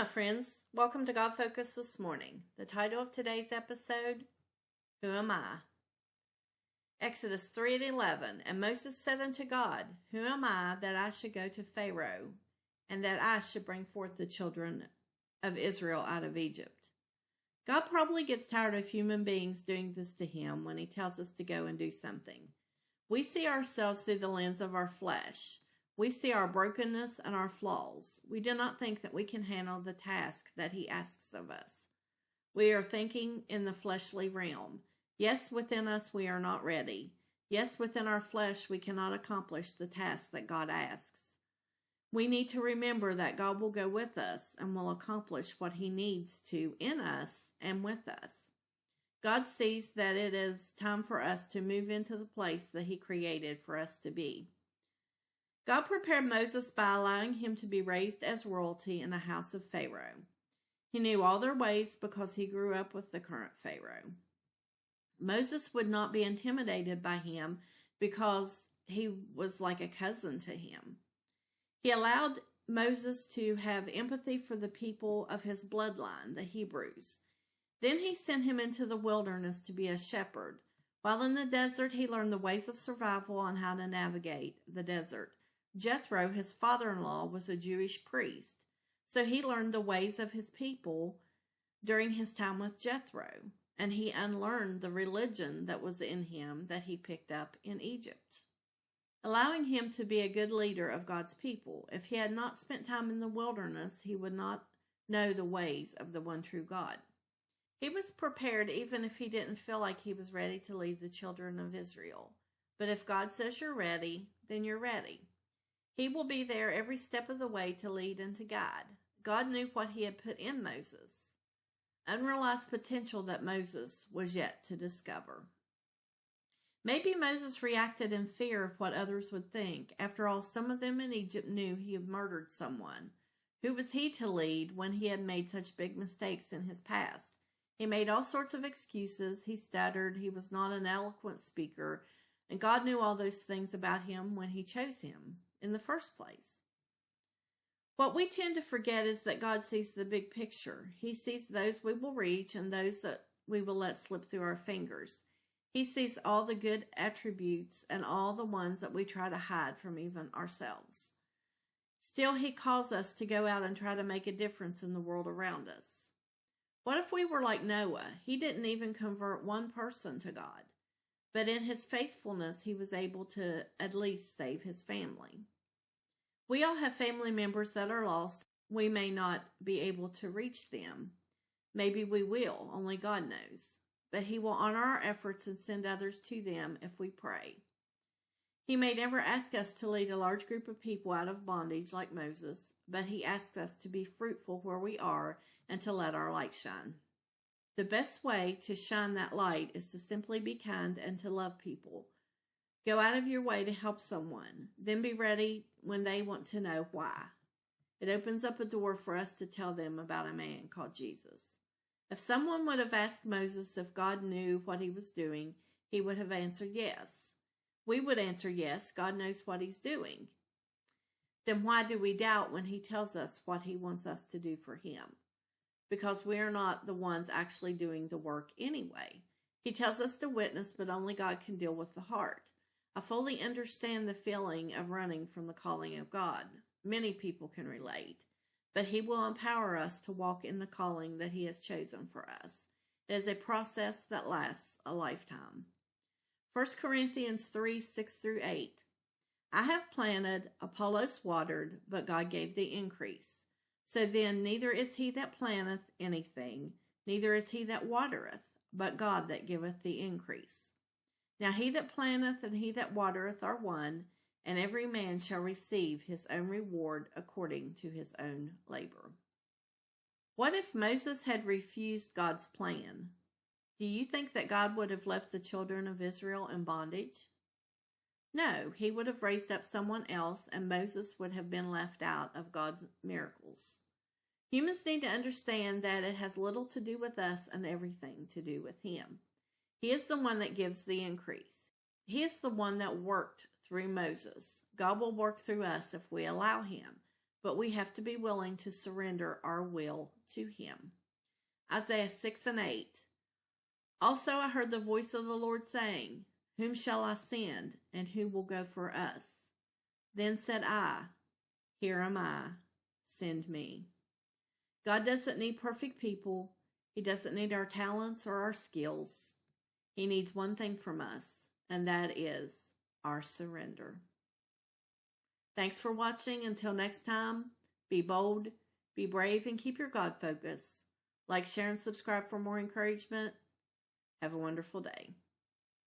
friends. Welcome to God Focus this morning. The title of today's episode, Who Am I? Exodus 3:11, And Moses said unto God, Who am I that I should go to Pharaoh, and that I should bring forth the children of Israel out of Egypt? God probably gets tired of human beings doing this to him when he tells us to go and do something. We see ourselves through the lens of our flesh. We see our brokenness and our flaws. We do not think that we can handle the task that he asks of us. We are thinking in the fleshly realm. Yes, within us we are not ready. Yes, within our flesh we cannot accomplish the task that God asks. We need to remember that God will go with us and will accomplish what he needs to in us and with us. God sees that it is time for us to move into the place that he created for us to be. God prepared Moses by allowing him to be raised as royalty in the house of Pharaoh. He knew all their ways because he grew up with the current Pharaoh. Moses would not be intimidated by him because he was like a cousin to him. He allowed Moses to have empathy for the people of his bloodline, the Hebrews. Then he sent him into the wilderness to be a shepherd. While in the desert, he learned the ways of survival and how to navigate the desert. Jethro, his father-in-law, was a Jewish priest, so he learned the ways of his people during his time with Jethro, and he unlearned the religion that was in him that he picked up in Egypt, allowing him to be a good leader of God's people. If he had not spent time in the wilderness, he would not know the ways of the one true God. He was prepared even if he didn't feel like he was ready to lead the children of Israel. But if God says you're ready, then you're ready. He will be there every step of the way to lead and to guide. God knew what he had put in Moses, unrealized potential that Moses was yet to discover. Maybe Moses reacted in fear of what others would think. After all, some of them in Egypt knew he had murdered someone. Who was he to lead when he had made such big mistakes in his past? He made all sorts of excuses. He stuttered. He was not an eloquent speaker. And God knew all those things about him when he chose him in the first place. What we tend to forget is that God sees the big picture. He sees those we will reach and those that we will let slip through our fingers. He sees all the good attributes and all the ones that we try to hide from even ourselves. Still, he calls us to go out and try to make a difference in the world around us. What if we were like Noah? He didn't even convert one person to God. But in his faithfulness, he was able to at least save his family. We all have family members that are lost. We may not be able to reach them. Maybe we will, only God knows. But he will honor our efforts and send others to them if we pray. He may never ask us to lead a large group of people out of bondage like Moses, but he asks us to be fruitful where we are and to let our light shine. The best way to shine that light is to simply be kind and to love people. Go out of your way to help someone. Then be ready when they want to know why. It opens up a door for us to tell them about a man called Jesus. If someone would have asked Moses if God knew what he was doing, he would have answered yes. We would answer yes, God knows what he's doing. Then why do we doubt when he tells us what he wants us to do for him? Because we are not the ones actually doing the work anyway. He tells us to witness, but only God can deal with the heart. I fully understand the feeling of running from the calling of God. Many people can relate, but he will empower us to walk in the calling that he has chosen for us. It is a process that lasts a lifetime. 1 Corinthians 3:6-8. I have planted, Apollos watered, but God gave the increase. So then neither is he that planteth anything, neither is he that watereth, but God that giveth the increase. Now he that planteth and he that watereth are one, and every man shall receive his own reward according to his own labor. What if Moses had refused God's plan? Do you think that God would have left the children of Israel in bondage? No, he would have raised up someone else, and Moses would have been left out of God's miracles. Humans need to understand that it has little to do with us and everything to do with him. He is the one that gives the increase. He is the one that worked through Moses. God will work through us if we allow him. but we have to be willing to surrender our will to Him. Isaiah 6:8. Also I heard the voice of the Lord saying, Whom shall I send, and who will go for us? Then said I, Here am I, send me. God doesn't need perfect people. He doesn't need our talents or our skills. He needs one thing from us, and that is our surrender. Thanks for watching. Until next time, be bold, be brave, and keep your God focus. Like, share, and subscribe for more encouragement. Have a wonderful day.